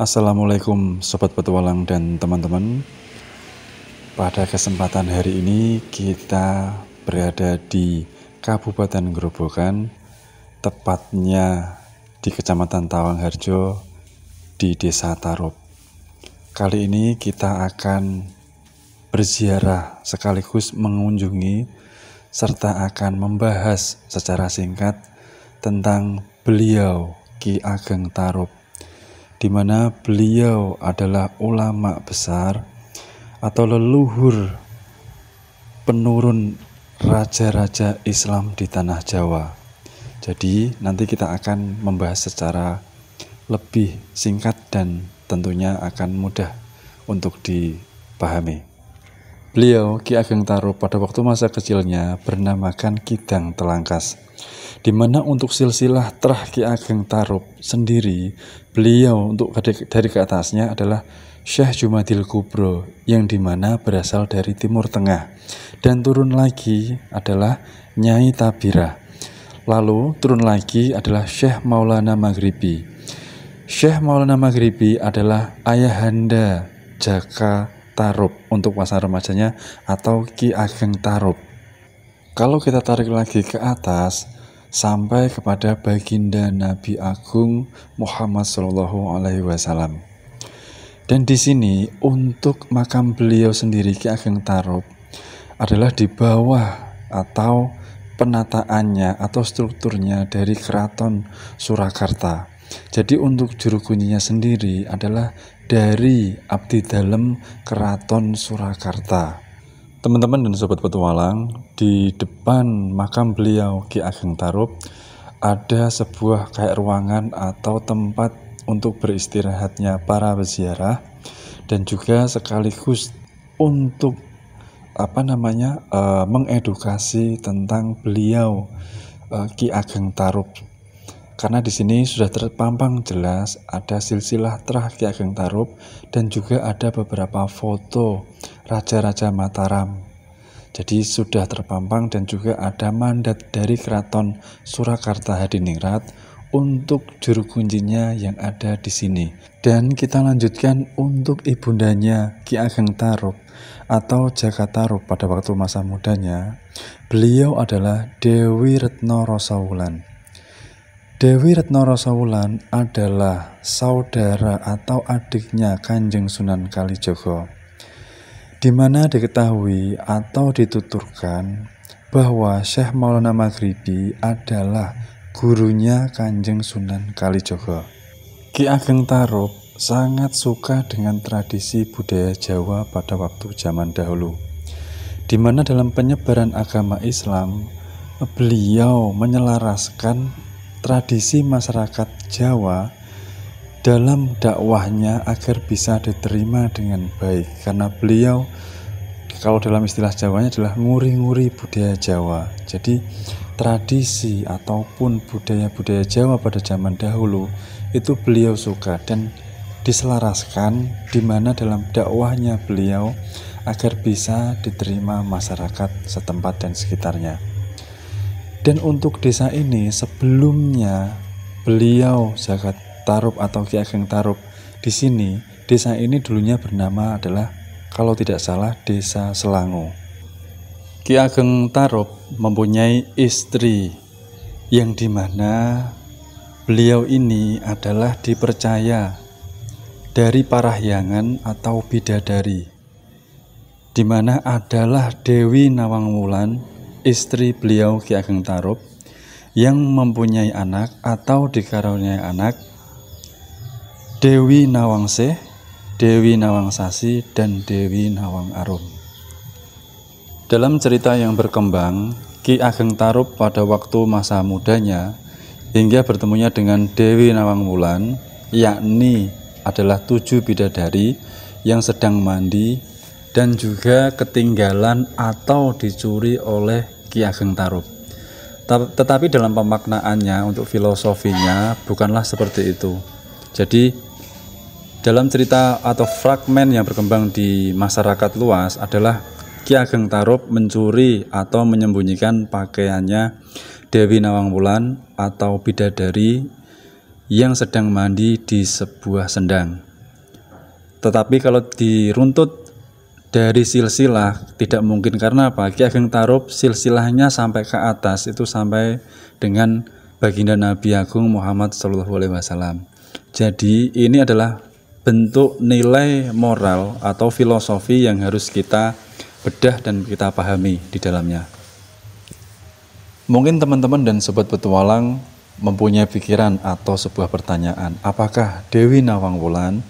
Assalamualaikum Sobat Petualang dan teman-teman. Pada kesempatan hari ini kita berada di Kabupaten Grobogan, tepatnya di Kecamatan Tawangharjo di Desa Tarup. Kali ini kita akan berziarah sekaligus mengunjungi serta akan membahas secara singkat tentang beliau Ki Ageng Tarup, di mana beliau adalah ulama besar atau leluhur penurun raja-raja Islam di tanah Jawa. Jadi nanti kita akan membahas secara lebih singkat dan tentunya akan mudah untuk dipahami. Beliau Ki Ageng Tarup pada waktu masa kecilnya bernamakan Kidang Telangkas, di mana untuk silsilah Trah Ki Ageng Tarup sendiri, beliau untuk dari ke atasnya adalah Syekh Jumadil Kubro, yang dimana berasal dari Timur Tengah, dan turun lagi adalah Nyai Tabirah. Lalu turun lagi adalah Syekh Maulana Maghribi. Syekh Maulana Maghribi adalah ayahanda Jaka Tarup untuk masa remajanya atau Ki Ageng Tarup. Kalau kita tarik lagi ke atas sampai kepada baginda Nabi Agung Muhammad SAW. Dan di sini untuk makam beliau sendiri Ki Ageng Tarup adalah di bawah atau penataannya atau strukturnya dari Keraton Surakarta. Jadi untuk juru kuncinya sendiri adalah dari Abdi Dalem Keraton Surakarta. Teman-teman dan sobat petualang, di depan makam beliau Ki Ageng Tarup ada sebuah kayak ruangan atau tempat untuk beristirahatnya para peziarah, dan juga sekaligus untuk mengedukasi tentang beliau Ki Ageng Tarup. Karena di sini sudah terpampang jelas ada silsilah Trah Ki Ageng Tarup dan juga ada beberapa foto raja-raja Mataram. Jadi sudah terpampang dan juga ada mandat dari Keraton Surakarta Hadiningrat untuk juru kuncinya yang ada di sini. Dan kita lanjutkan untuk ibundanya Ki Ageng Tarup atau Jaka Tarup pada waktu masa mudanya. Beliau adalah Dewi Retno Rosawulan. Dewi Retno Rosawulan adalah saudara atau adiknya Kanjeng Sunan Kalijogo, di mana diketahui atau dituturkan bahwa Syekh Maulana Maghribi adalah gurunya Kanjeng Sunan Kalijogo. Ki Ageng Tarup sangat suka dengan tradisi budaya Jawa pada waktu zaman dahulu, di mana dalam penyebaran agama Islam beliau menyelaraskan tradisi masyarakat Jawa dalam dakwahnya agar bisa diterima dengan baik, karena beliau kalau dalam istilah Jawanya adalah nguri-nguri budaya Jawa. Jadi tradisi ataupun budaya-budaya Jawa pada zaman dahulu itu beliau suka dan diselaraskan di mana dalam dakwahnya beliau agar bisa diterima masyarakat setempat dan sekitarnya. Dan untuk desa ini sebelumnya beliau Jaka Tarup atau Ki Ageng Tarup di sini, desa ini dulunya bernama adalah kalau tidak salah Desa Selango. Ki Ageng Tarup mempunyai istri yang dimana beliau ini adalah dipercaya dari parahyangan atau bidadari, di mana adalah Dewi Nawangwulan, istri beliau Ki Ageng Tarup, yang mempunyai anak atau dikaruniai anak Dewi Nawangsih, Dewi Nawangsasi, dan Dewi Nawang Arum. Dalam cerita yang berkembang, Ki Ageng Tarup pada waktu masa mudanya hingga bertemunya dengan Dewi Nawangwulan, yakni adalah 7 bidadari yang sedang mandi dan juga ketinggalan atau dicuri oleh Ki Ageng Tarup. Tetapi dalam pemaknaannya untuk filosofinya bukanlah seperti itu. Jadi dalam cerita atau fragmen yang berkembang di masyarakat luas adalah Ki Ageng Tarup mencuri atau menyembunyikan pakaiannya Dewi Nawangwulan atau bidadari yang sedang mandi di sebuah sendang. Tetapi kalau diruntut dari silsilah tidak mungkin, karena apa? Ki Ageng Tarub silsilahnya sampai ke atas, itu sampai dengan baginda Nabi Agung Muhammad SAW. Jadi ini adalah bentuk nilai moral atau filosofi yang harus kita bedah dan kita pahami di dalamnya. Mungkin teman-teman dan sobat petualang mempunyai pikiran atau sebuah pertanyaan, apakah Dewi Nawang Wulan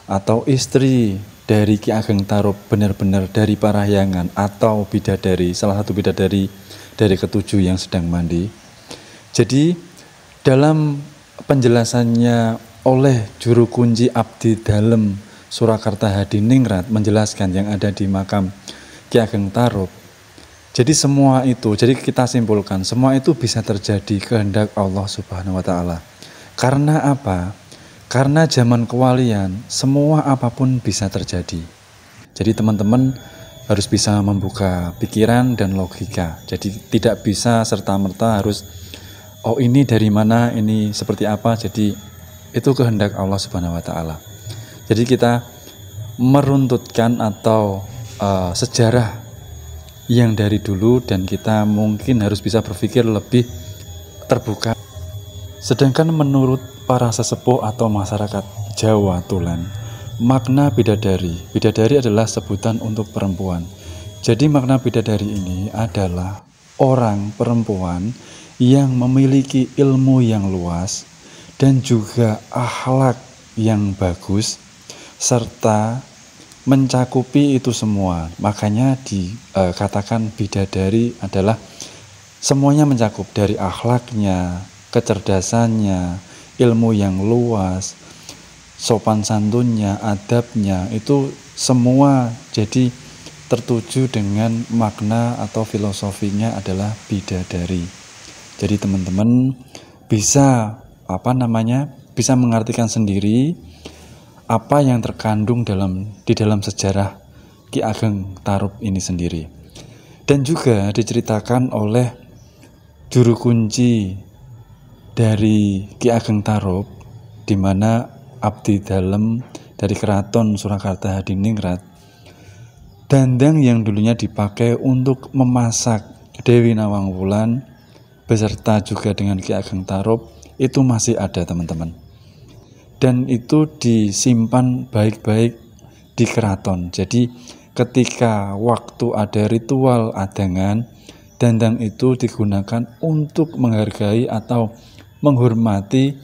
atau istri dari Ki Ageng Tarub benar-benar dari Parahyangan atau bidadari, salah satu bidadari dari ketujuh yang sedang mandi? Jadi dalam penjelasannya oleh juru kunci Abdi Dalem Surakarta Hadiningrat menjelaskan yang ada di makam Ki Ageng Tarub. Jadi semua itu, jadi kita simpulkan, semua itu bisa terjadi kehendak Allah Subhanahu wa Ta'ala. Karena apa? Karena zaman kewalian, semua apapun bisa terjadi. Jadi teman-teman harus bisa membuka pikiran dan logika. Jadi tidak bisa serta-merta harus, oh ini dari mana, ini seperti apa. Jadi itu kehendak Allah Subhanahu wa Ta'ala. Jadi kita meruntutkan atau sejarah yang dari dulu, dan kita mungkin harus bisa berpikir lebih terbuka. Sedangkan menurut para sesepuh atau masyarakat Jawa Tulen, makna bidadari adalah sebutan untuk perempuan. Jadi makna bidadari ini adalah orang perempuan yang memiliki ilmu yang luas dan juga akhlak yang bagus serta mencakupi itu semua. Makanya dikatakan bidadari adalah semuanya mencakup, dari akhlaknya, kecerdasannya, ilmu yang luas, sopan santunnya, adabnya, itu semua jadi tertuju dengan makna atau filosofinya adalah bidadari. Jadi teman-teman bisa bisa mengartikan sendiri apa yang terkandung di dalam sejarah Ki Ageng Tarub ini sendiri. Dan juga diceritakan oleh juru kunci dari Ki Ageng Tarub, di mana Abdi Dalem dari Keraton Surakarta Hadiningrat, dandang yang dulunya dipakai untuk memasak Dewi Nawang Wulan beserta juga dengan Ki Ageng Tarub itu masih ada teman-teman, dan itu disimpan baik-baik di keraton. Jadi ketika waktu ada ritual adangan, dandang itu digunakan untuk menghargai atau menghormati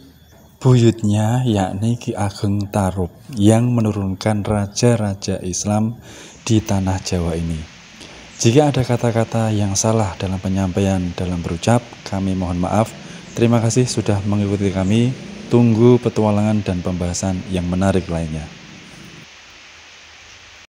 buyutnya, yakni Ki Ageng Tarub yang menurunkan raja-raja Islam di tanah Jawa ini. Jika ada kata-kata yang salah dalam penyampaian, dalam berucap, kami mohon maaf. Terima kasih sudah mengikuti kami. Tunggu petualangan dan pembahasan yang menarik lainnya.